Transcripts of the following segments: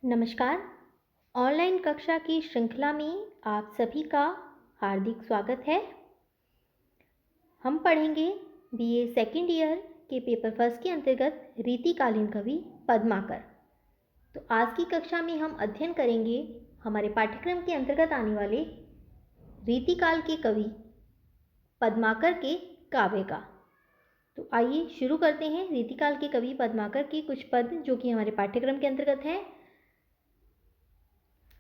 नमस्कार। ऑनलाइन कक्षा की श्रृंखला में आप सभी का हार्दिक स्वागत है। हम पढ़ेंगे बीए सेकेंड ईयर के पेपर फर्स्ट के अंतर्गत रीतिकालीन कवि पद्माकर। तो आज की कक्षा में हम अध्ययन करेंगे हमारे पाठ्यक्रम के अंतर्गत आने वाले रीतिकाल के कवि पद्माकर के काव्य का। तो आइए शुरू करते हैं रीतिकाल के कवि पद्माकर के कुछ पद जो कि हमारे पाठ्यक्रम के अंतर्गत हैं।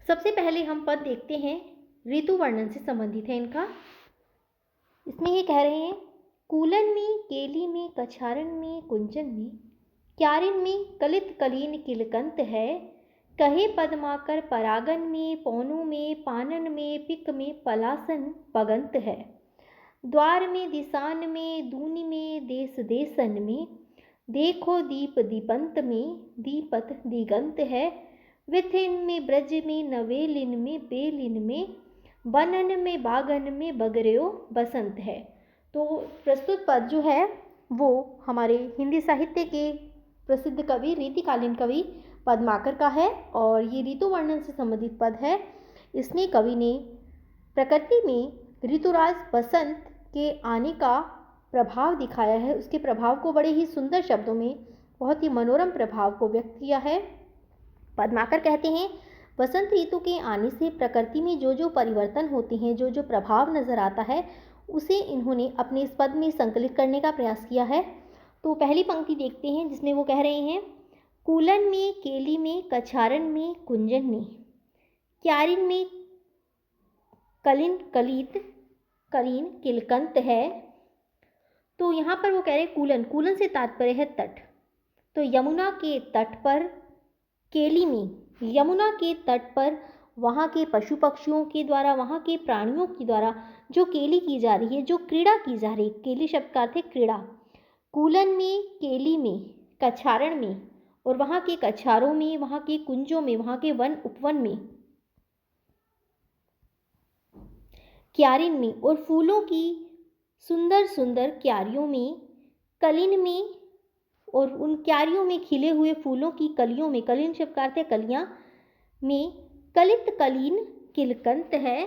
सबसे पहले हम पद देखते हैं, ऋतु वर्णन से संबंधित है इनका। इसमें ये कह रहे हैं, कूलन में, केली में, कछारन में, कुंजन में, क्यारिन में कलित कलीन किलकंत है। कहे पद्माकर परागन में, पौनु में, पानन में, पिक में पलासन पगंत है। द्वार में, दिसान में, दूनी में, देश देसन में, देखो दीप दीपंत में, दीपत दिगंत है। विथिन में, ब्रज में, नवेलिन में, बेलिन में, बनन में, बागन में, बगरेओ बसंत है। तो प्रस्तुत पद जो है वो हमारे हिंदी साहित्य के प्रसिद्ध कवि रीतिकालीन कवि पद्माकर का है और ये ऋतु वर्णन से संबंधित पद है। इसमें कवि ने प्रकृति में ऋतुराज बसंत के आने का प्रभाव दिखाया है। उसके प्रभाव को बड़े ही सुंदर शब्दों में, बहुत ही मनोरम प्रभाव को व्यक्त किया है। पद्माकर कहते हैं, वसंत ऋतु के आने से प्रकृति में जो जो परिवर्तन होते हैं, जो जो प्रभाव नजर आता है, उसे इन्होंने अपने इस पद में संकलित करने का प्रयास किया है। तो पहली पंक्ति देखते हैं जिसमें वो कह रहे हैं, कूलन में, केली में, कछारन में, कुंजन में, क्यारिन में कलिन कलित कलीन किलकंत है। तो यहाँ पर वो कह रहे हैं कूलन, कूलन से तात्पर्य है तट। तो यमुना के तट पर, केली में, यमुना के तट पर वहाँ के पशु पक्षियों के द्वारा, वहाँ के प्राणियों के द्वारा जो केली की जा रही है, जो क्रीड़ा की जा रही है, केली शब्द का अर्थ है क्रीड़ा। कूलन में, केली में, कछारण में और वहाँ के कछारों में, वहाँ के कुंजों में, वहाँ के वन उपवन में, क्यारिन में और फूलों की सुंदर सुंदर क्यारियों में, कलिन में और उन क्यारियों में खिले हुए फूलों की कलियों में, कलिन शब्द का अर्थ है कलियां में, कलित कलीन किलकंत है।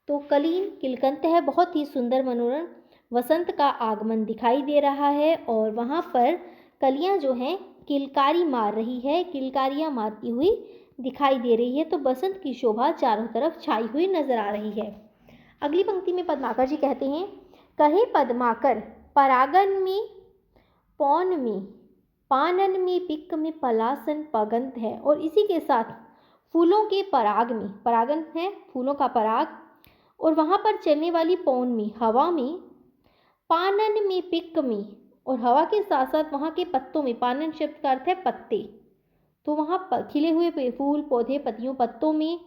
तो कलीन किलकंत है, बहुत ही सुंदर मनोरम वसंत का आगमन दिखाई दे रहा है और वहाँ पर कलियां जो हैं किलकारी मार रही है, किलकारियाँ मारती हुई दिखाई दे रही है। तो बसंत की शोभा चारों तरफ छाई हुई नजर आ रही है। अगली पंक्ति में पद्माकर जी कहते हैं, कहे पद्माकर परागन में, पौन में, पानन में, पिक में पलासन पगंत है। और इसी के साथ फूलों के पराग में, परागन है फूलों का पराग, और वहाँ पर चलने वाली पौन में, हवा में, पानन में, पिक में और हवा के साथ साथ वहाँ के पत्तों में, पानन शब्द का अर्थ है पत्ते, तो वहाँ खिले हुए फूल पौधे पत्तियों पत्तों में,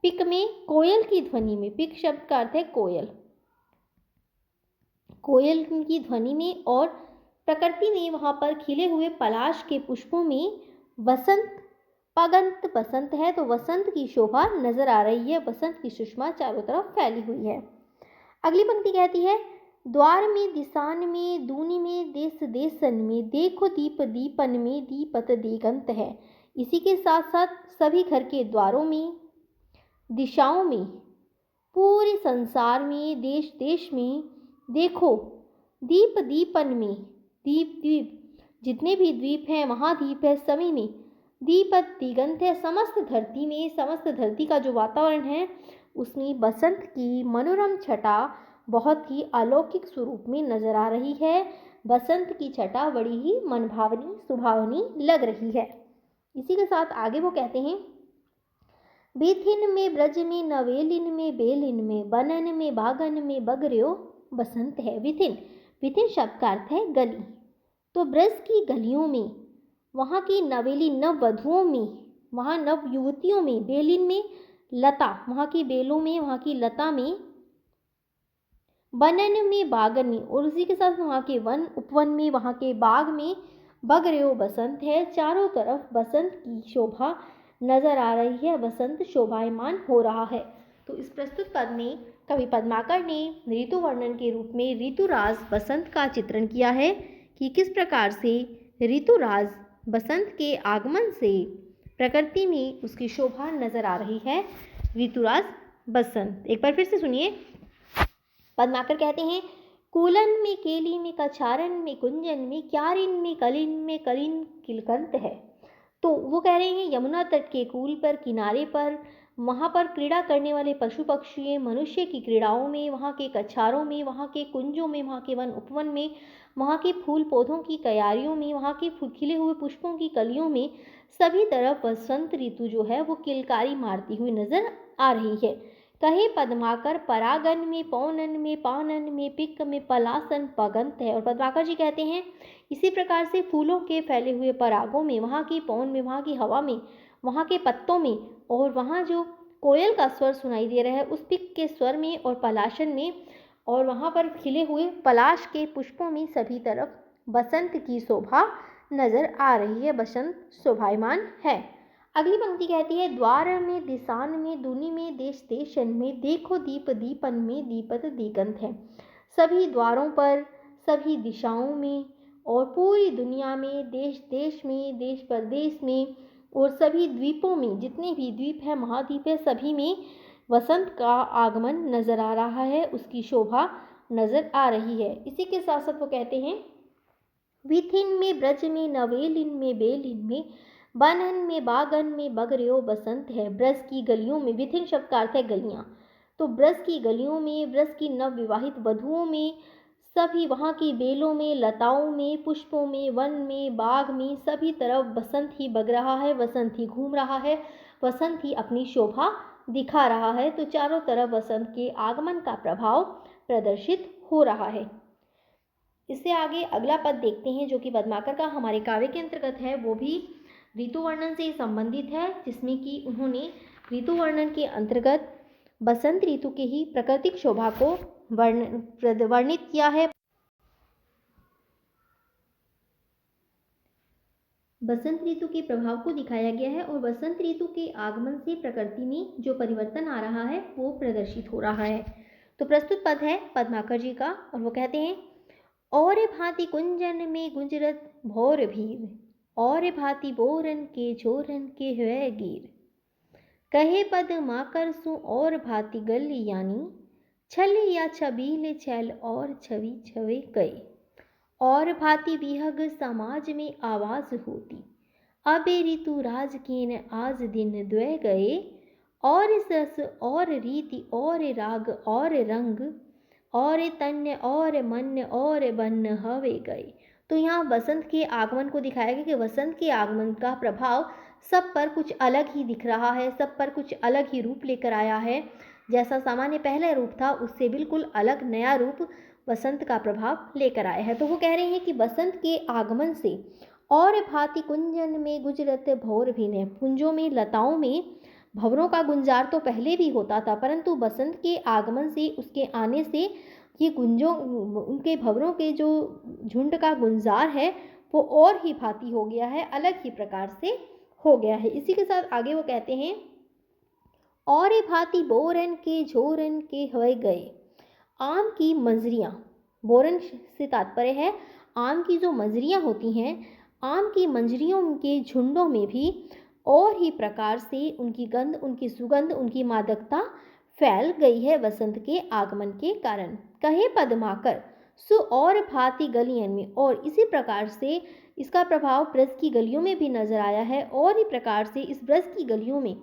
पिक में, कोयल की ध्वनि में, पिक शब्द का अर्थ है कोयल, कोयल की ध्वनि में और प्रकृति में वहाँ पर खिले हुए पलाश के पुष्पों में वसंत पगंत बसंत है। तो वसंत की शोभा नजर आ रही है, वसंत की सुषमा चारों तरफ फैली हुई है। अगली पंक्ति कहती है, द्वार में, दिसान में, दूनी में, देश देसन में, देखो दीप दीपन में, दीपत दिगंत है। इसी के साथ साथ सभी घर के द्वारों में, दिशाओं में, पूरे संसार में, देश देश में देखो दीप दीपन में, दीप दीप जितने भी द्वीप हैं वहाँ दीप है, सभी में दीपत दिगंत है। समस्त धरती में, समस्त धरती का जो वातावरण है उसमें बसंत की मनोरम छटा बहुत ही अलौकिक स्वरूप में नजर आ रही है। बसंत की छटा बड़ी ही मनभावनी सुभावनी लग रही है। इसी के साथ आगे वो कहते हैं, बेथिन में, ब्रज में, नवेलिन में, बेलिन में, बनन में, बागन में, बगरेओ बसंत है। विथिन, विथिन शब्द का अर्थ है गली। तो ब्रज की गलियों में, वहाँ की नवेली नव वधुओं में, वहाँ नव युवतियों में, बेलिन में लता, वहाँ की बेलों में, वहाँ की लता में, बनन में, बागन में और उसी के साथ वहाँ के वन उपवन में, वहाँ के बाग में बगरेओ बसंत है। चारों तरफ बसंत की शोभा नजर आ रही है, बसंत शोभायमान हो रहा है। तो इस प्रस्तुत पद में कवि पद्माकर ने ऋतु वर्णन के रूप में ऋतुराज बसंत का चित्रण किया है कि किस प्रकार से ऋतुराज बसंत के आगमन से प्रकृति में उसकी शोभा नजर आ रही है ऋतुराज बसंत। एक बार फिर से सुनिए। पद्माकर कहते हैं, कूलन में केली में कछारन में कुंजन में क्यारिन में कलिन किलकंत है। तो वो कह रहे हैं यमुना तट के कूल पर, किनारे पर, वहाँ पर क्रीड़ा करने वाले पशु पक्षी, मनुष्य की क्रीड़ाओं में, वहाँ के कछारों में, वहाँ के कुंजों में, वहाँ के वन उपवन में, वहाँ के फूल पौधों की क्यारियों में, वहाँ के खिले हुए पुष्पों की कलियों में, सभी तरफ बसंत ऋतु जो है वो किलकारी मारती हुई नजर आ रही है। कहे पद्माकर, परागन में पौनन में पानन में पिक में पलासन पगंत है। और पद्माकर जी कहते हैं, इसी प्रकार से फूलों के फैले हुए परागों में, वहाँ की पौन में, वहाँ की हवा में, वहाँ के पत्तों में, और वहाँ जो कोयल का स्वर सुनाई दे रहा है उस पिक के स्वर में और पलाशन में, और वहाँ पर खिले हुए पलाश के पुष्पों में, सभी तरफ बसंत की शोभा नजर आ रही है, बसंत शोभायमान है। अगली पंक्ति कहती है, द्वार में दिशान में दुनि में देश देशन में देखो दीप दीपन में दीपत दिगंत है। सभी द्वारों पर, सभी दिशाओं में और पूरी दुनिया में, देश देश में, देश प्रदेश में और सभी द्वीपों में, जितने भी द्वीप है, महाद्वीप है, सभी में वसंत का आगमन नजर आ रहा है, उसकी शोभा नजर आ रही है। इसी के साथ साथ वो कहते हैं, विथिन में ब्रज में नवेलिन में बेलिन में बनन में बागन में बगरियो बसंत है। ब्रज की गलियों में, विथिन शब्द का अर्थ है गलियां, तो ब्रज की गलियों में, ब्रज की नव विवाहित वधुओं में, सभी वहाँ की बेलों में, लताओं में, पुष्पों में, वन में, बाग में, सभी तरफ बसंत ही बग रहा है, बसंत ही घूम रहा है, बसंत ही अपनी शोभा दिखा रहा है। तो चारों तरफ बसंत के आगमन का प्रभाव प्रदर्शित हो रहा है। इससे आगे अगला पद देखते हैं जो कि पद्माकर का हमारे काव्य के अंतर्गत है, वो भी ऋतु वर्णन से संबंधित है, जिसमें कि उन्होंने ऋतु वर्णन के अंतर्गत बसंत ऋतु के ही प्राकृतिक शोभा को वर्णित किया है। बसंत ऋतु के प्रभाव को दिखाया गया है और बसंत ऋतु के आगमन से प्रकृति में जो परिवर्तन आ रहा है वो प्रदर्शित हो रहा है। तो प्रस्तुत पद है पद्माकर जी का और वो कहते हैं, और भांति कुंजन में गुंजरत भोर भीर, और भांति बोरन के छोरन के हुए गिर। कहे पद्माकर सु और भांति गली यानी, छल या छबीले छल और छवि छवे गए। और भांति विहग समाज में आवाज होती, अबे ऋतु राज के न आज दिन द्वय गए। और रस और रीति और राग और रंग और तन्य और मन और बन हवे गए। तो यहाँ बसंत के आगमन को दिखाया गया कि बसंत के आगमन का प्रभाव सब पर कुछ अलग ही दिख रहा है, सब पर कुछ अलग ही रूप लेकर आया है। जैसा सामान्य पहला रूप था उससे बिल्कुल अलग नया रूप बसंत का प्रभाव लेकर आया है। तो वो कह रहे हैं कि बसंत के आगमन से और भांति कुंजन में गुजरत भौर भी ने, कुंजों में, लताओं में भंवरों का गुंजार तो पहले भी होता था, परंतु बसंत के आगमन से, उसके आने से ये गुंजों, उनके भंवरों के जो झुंड का गुंजार है वो और ही भांति हो गया है, अलग ही प्रकार से हो गया है। इसी के साथ आगे वो कहते हैं, और भांति बोरन के झोरन के हवे गए। आम की मंजरियाँ, बोरन से तात्पर्य है आम की जो मंजरियाँ होती हैं, आम की मंजरियों के झुंडों में भी और ही प्रकार से उनकी गंध, उनकी सुगंध, उनकी मादकता फैल गई है बसंत के आगमन के कारण। कहे पद्माकर सु और भांति गलियन में, और इसी प्रकार से इसका प्रभाव ब्रज की गलियों में भी नजर आया है। और ही प्रकार से इस ब्रज की गलियों में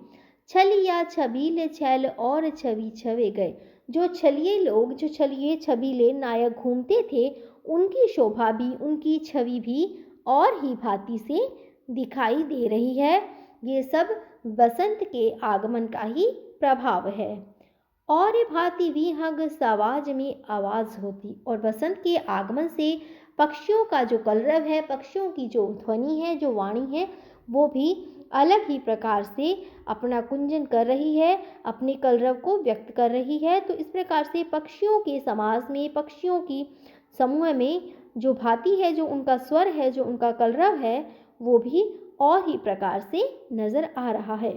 छल या छबीले छल और छवि छवे गए। जो छलिए लोग, जो छलिए छबीले नायक घूमते थे, उनकी शोभा भी, उनकी छवि भी और ही भांति से दिखाई दे रही है। ये सब बसंत के आगमन का ही प्रभाव है। और भांति विहग समाज में आवाज होती, और बसंत के आगमन से पक्षियों का जो कलरव है, पक्षियों की जो ध्वनि है, जो वाणी है, वो भी अलग ही प्रकार से अपना कुंजन कर रही है, अपने कलरव को व्यक्त कर रही है। तो इस प्रकार से पक्षियों के समाज में, पक्षियों की समूह में जो भांति है, जो उनका स्वर है, जो उनका कलरव है, वो भी और ही प्रकार से नजर आ रहा है।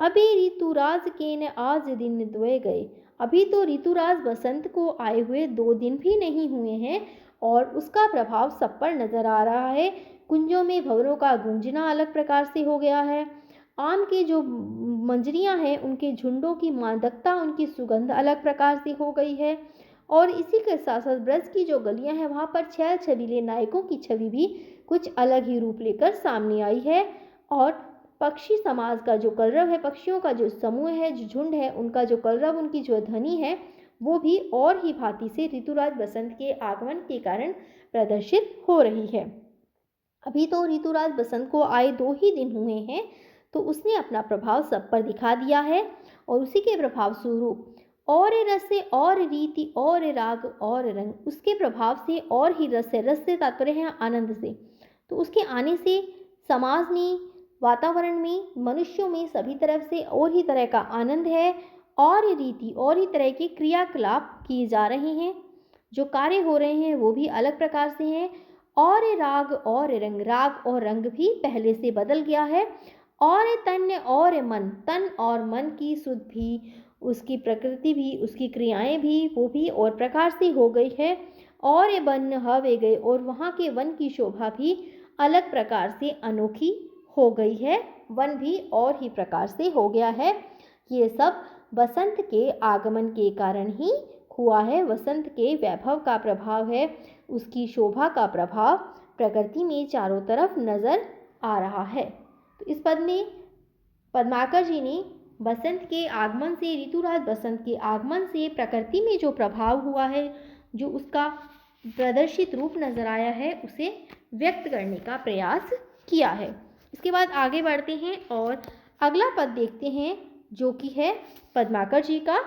अभी ऋतुराज के न आज दिन द्वय गए। अभी तो ऋतुराज बसंत को आए हुए 2 दिन भी नहीं हुए हैं और उसका प्रभाव सब पर नजर आ रहा है। कुंजों में भंवरों का गूंजना अलग प्रकार से हो गया है, आम के जो मंजरियां हैं उनके झुंडों की मादकता, उनकी सुगंध अलग प्रकार से हो गई है। और इसी के साथ साथ ब्रज की जो गलियां हैं वहाँ पर छैल छबीले नायकों की छवि भी कुछ अलग ही रूप लेकर सामने आई है। और पक्षी समाज का जो कलरव है, पक्षियों का जो समूह है, जो झुंड है, उनका जो कलरव, उनकी जो ध्वनि है, वो भी और ही भांति से ऋतुराज बसंत के आगमन के कारण प्रदर्शित हो रही है। अभी तो ऋतुराज बसंत को आए 2 ही दिन हुए हैं, तो उसने अपना प्रभाव सब पर दिखा दिया है। और उसी के प्रभाव स्वरूप और रस से और रीति और राग और रंग, उसके प्रभाव से और ही रस है, रस से तात्पर्य है आनंद से। तो उसके आने से समाज में, वातावरण में, मनुष्यों में सभी तरफ से और ही तरह का आनंद है और रीति और ही तरह के क्रियाकलाप किए जा रहे हैं। जो कार्य हो रहे हैं वो भी अलग प्रकार से हैं। और राग और रंग, राग और रंग भी पहले से बदल गया है। और तन और मन, तन और मन की सुध भी, उसकी प्रकृति भी, उसकी क्रियाएं भी, वो भी और प्रकार से हो गई है। और वन हवे गए, और वहाँ के वन की शोभा भी अलग प्रकार से अनोखी हो गई है। वन भी और ही प्रकार से हो गया है। ये सब बसंत के आगमन के कारण ही हुआ है। वसंत के वैभव का प्रभाव है, उसकी शोभा का प्रभाव प्रकृति में चारों तरफ नजर आ रहा है। तो इस पद में पद्माकर जी ने बसंत के आगमन से, ऋतुराज बसंत के आगमन से प्रकृति में जो प्रभाव हुआ है, जो उसका प्रदर्शित रूप नजर आया है, उसे व्यक्त करने का प्रयास किया है। इसके बाद आगे बढ़ते हैं और अगला पद देखते हैं जो कि है पद्माकर जी का।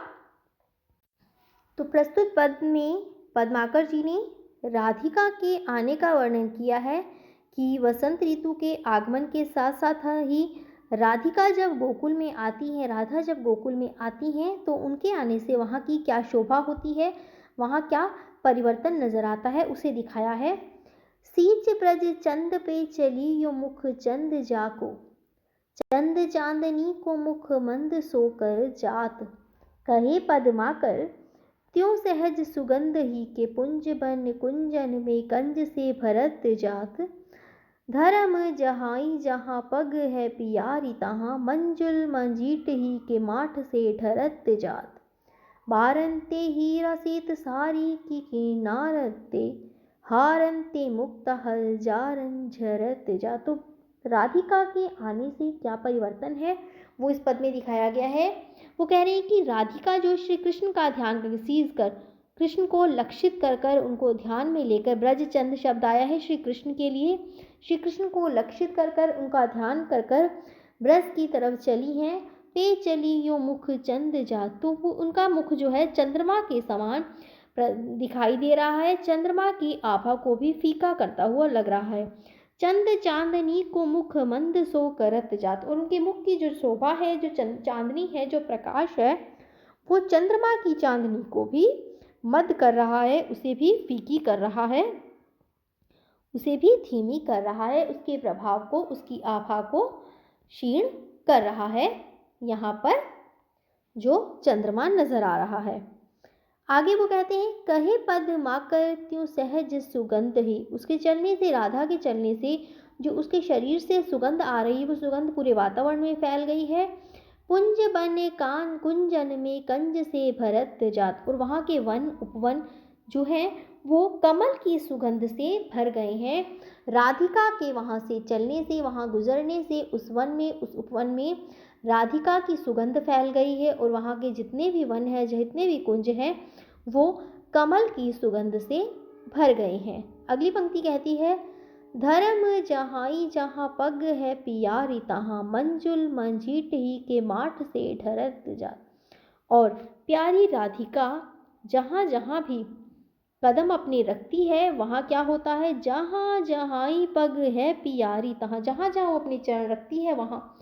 तो प्रस्तुत पद में पद्माकर जी ने राधिका के आने का वर्णन किया है कि वसंत ऋतु के आगमन के साथ साथ ही राधिका जब गोकुल में आती हैं, राधा जब गोकुल में आती हैं, तो उनके आने से वहाँ की क्या शोभा होती है, वहाँ क्या परिवर्तन नजर आता है, उसे दिखाया है। सीच ब्रज चंद पे चली यो मुख चंद जाको, चंद चांदनी को मुख मंद सोकर जात, कहे पद्माकर त्यों सहज सुगंध ही के पुंज बन कुंजन में कंज से भरत जात, धर्म जहाई जहाँ पग है पियारी तहाँ, मंजुल मंजीट ही के माठ से ढरत जात, बारंते हीरा सीत सारी की किनारते, हारंते मुक्त हल जारन झरत जात। तो राधिका के आने से क्या परिवर्तन है वो इस पद में दिखाया गया है। वो कह रहे हैं कि राधिका जो श्री कृष्ण का ध्यान करके, सीज कर, कृष्ण को लक्षित कर कर, उनको ध्यान में लेकर, ब्रजचंद शब्द आया है श्री कृष्ण के लिए, श्री कृष्ण को लक्षित कर कर, उनका ध्यान कर कर ब्रज की तरफ चली हैं। पे चली यो मुख चंद जात, तो वो उनका मुख जो है चंद्रमा के समान दिखाई दे रहा है, चंद्रमा की आभा को भी फीका करता हुआ लग रहा है। चंद चांदनी को मुख मंद सो करत जात, और उनके मुख की जो शोभा है, जो चांदनी है, जो प्रकाश है, वो चंद्रमा की चांदनी को भी मद कर रहा है, उसे भी फीकी कर रहा है, उसे भी धीमी कर रहा है, उसके प्रभाव को, उसकी आभा को क्षीण कर रहा है। यहाँ पर जो चंद्रमा नजर आ रहा है। आगे वो कहते हैं, कहे पद माकर त्यों सहज सुगंध ही, उसके चलने से, राधा के चलने से जो उसके शरीर से सुगंध आ रही है, वो सुगंध पूरे वातावरण में फैल गई है। पुंज बने कान कुंजन में कंज से भरत जात, और वहाँ के वन, उपवन जो है वो कमल की सुगंध से भर गए हैं। राधिका के वहाँ से चलने से, वहाँ गुजरने से, उस वन में, उस उपवन में राधिका की सुगंध फैल गई है, और वहाँ के जितने भी वन हैं, जितने भी कुंज हैं, वो कमल की सुगंध से भर गए हैं। अगली पंक्ति कहती है, धर्म जहाई जहाँ पग है पियारी तहाँ, मंजुल मंजीट ही के माठ से ढरत जात, और प्यारी राधिका जहाँ जहाँ भी कदम अपने रखती है, वहाँ क्या होता है, जहाँ जहाई पग है पियारी तहाँ, जहाँ जहाँ वो अपने चरण रखती है, वहाँ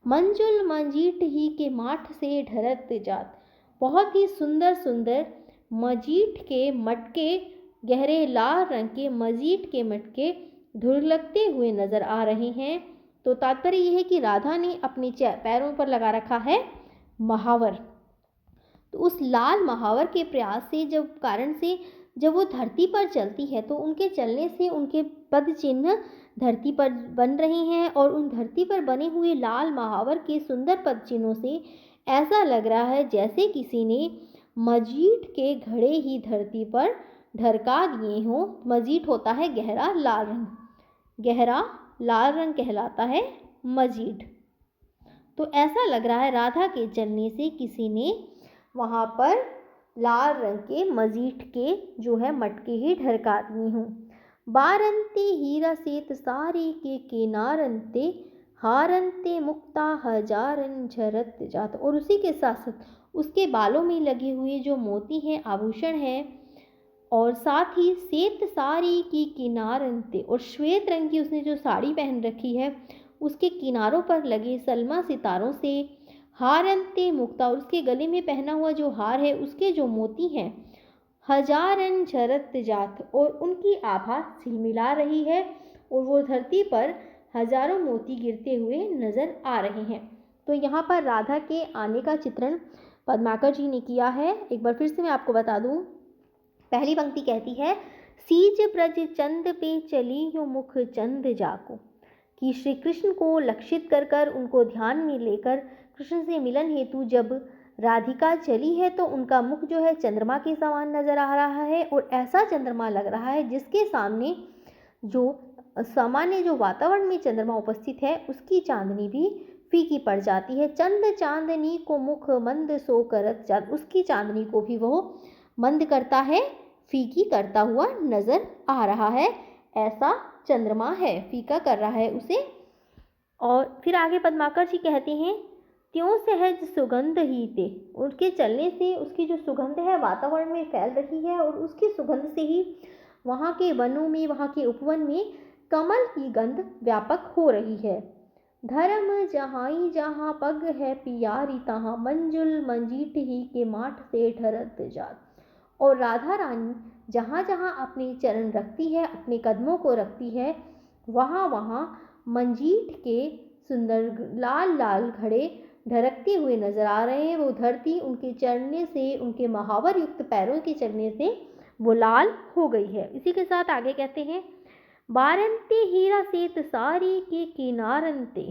मंजुल मंजीट ही के माठ से ढरत जात, बहुत ही सुंदर सुंदर मजीट के मटके, गहरे लाल रंग के मजीट के मटके धुलकते हुए नजर आ रहे हैं। तो तात्पर्य यह है कि राधा ने अपने पैरों पर लगा रखा है महावर। तो उस लाल महावर के प्रयास से, जब कारण से जब वो धरती पर चलती है, तो उनके चलने से उनके पद चिन्ह धरती पर बन रहे हैं और उन धरती पर बने हुए लाल महावर के सुंदर पद चिन्हों से ऐसा लग रहा है जैसे किसी ने मजीठ के घड़े ही धरती पर ढरका दिए हों। मजीठ होता है गहरा लाल रंग, गहरा लाल रंग कहलाता है मजीठ। तो ऐसा लग रहा है राधा के चलने से किसी ने वहाँ पर लाल रंग के मजीठ के जो है मटके ही ढरका दिए हों। बारंते हीरा सेत सारे के किनारंते हारंते मुक्ता हजारन झरत जात। और उसी के साथ साथ उसके बालों में लगे हुए जो मोती हैं, आभूषण हैं, और साथ ही श्वेत साड़ी की किनारंते, और श्वेत रंग की उसने जो साड़ी पहन रखी है उसके किनारों पर लगे सलमा सितारों से हारंते मुक्ता, और उसके गले में पहना हुआ जो हार है उसके जो मोती हैं हजारन झरत जात, और उनकी आभा झिलमिला रही है और वो धरती पर हजारों मोती गिरते हुए नजर आ रहे हैं। तो यहाँ पर राधा के आने का चित्रण पद्माकर जी ने किया है। एक बार फिर से मैं आपको बता दूं। पहली पंक्ति कहती है, सीज ब्रज चंद पे चली यो मुख चंद जाको, कि श्री कृष्ण को लक्षित कर कर उनको ध्यान में लेकर कृष्ण से मिलन हेतु जब राधिका चली है तो उनका मुख जो है चंद्रमा के समान नजर आ रहा है, और ऐसा चंद्रमा लग रहा है जिसके सामने जो सामान्य जो वातावरण में चंद्रमा उपस्थित है उसकी चांदनी भी फीकी पड़ जाती है। चंद चांदनी को मुख मंद सो करत जात, उसकी चांदनी को भी वह मंद करता है, फीकी करता हुआ नजर आ रहा है। ऐसा चंद्रमा है, फीका कर रहा है उसे। और फिर आगे पद्माकर जी कहते हैं, त्यों सहज सुगंध ही ते, उनके चलने से उसकी जो सुगंध है वातावरण में फैल रही है, और उसकी सुगंध से ही वहाँ के वनों में, वहाँ के उपवन में कमल की गंध व्यापक हो रही है। धर्म जहाँ जहाँ पग है पियारी तहाँ, मंजुल मंजीठ ही के माठ से ठहरत जात। और राधा रानी जहाँ जहाँ अपने चरण रखती है, अपने कदमों को रखती है, वहाँ वहाँ मंजीठ के सुंदर लाल लाल घड़े ढरकते हुए नजर आ रहे हैं। वो धरती उनके चढ़ने से, उनके महावर युक्त पैरों के चलने से वो लाल हो गई है। इसी के साथ आगे कहते हैं, बारंते हीरा सेत सारी के किनारंते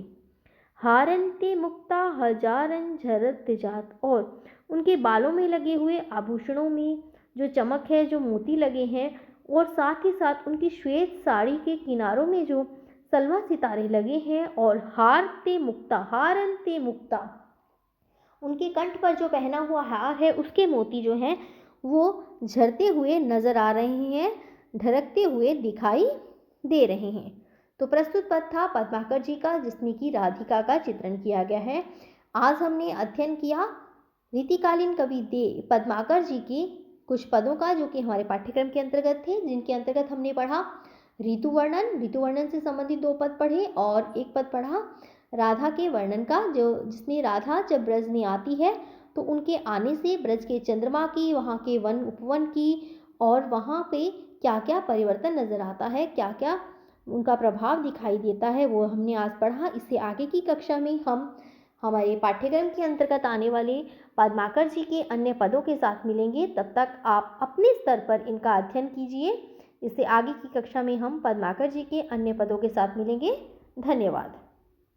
हारंते मुक्ता हजारन झरत जात। और उनके बालों में लगे हुए आभूषणों में जो चमक है, जो मोती लगे हैं, और साथ ही साथ उनकी श्वेत साड़ी के किनारों में जो सलमा सितारे लगे हैं, और हारते मुक्ता, हारंते मुक्ता, उनके कंठ पर जो पहना हुआ हार है उसके मोती जो हैं वो झरते हुए नजर आ रहे हैं, ढरकते हुए दिखाई दे रहे हैं। तो प्रस्तुत पद था पद्माकर जी का, जिसमें कि राधिका का चित्रण किया गया है। आज हमने अध्ययन किया रीतिकालीन कवि दे पद्माकर जी के कुछ पदों का, जो कि हमारे पाठ्यक्रम के अंतर्गत थे, जिनके अंतर्गत हमने पढ़ा ऋतुवर्णन से संबंधित 2 पद पढ़े, और एक पद पढ़ा राधा के वर्णन का, जो जिसमें राधा जब ब्रज में आती है तो उनके आने से ब्रज के चंद्रमा की, वहाँ के वन उपवन की, और वहाँ पे क्या क्या परिवर्तन नजर आता है, क्या क्या उनका प्रभाव दिखाई देता है, वो हमने आज पढ़ा। इससे आगे की कक्षा में हम हमारे पाठ्यक्रम के अंतर्गत आने वाले पद्माकर जी के अन्य पदों के साथ मिलेंगे। तब तक आप अपने स्तर पर इनका अध्ययन कीजिए। इससे आगे की कक्षा में हम पद्माकर जी के अन्य पदों के साथ मिलेंगे। धन्यवाद।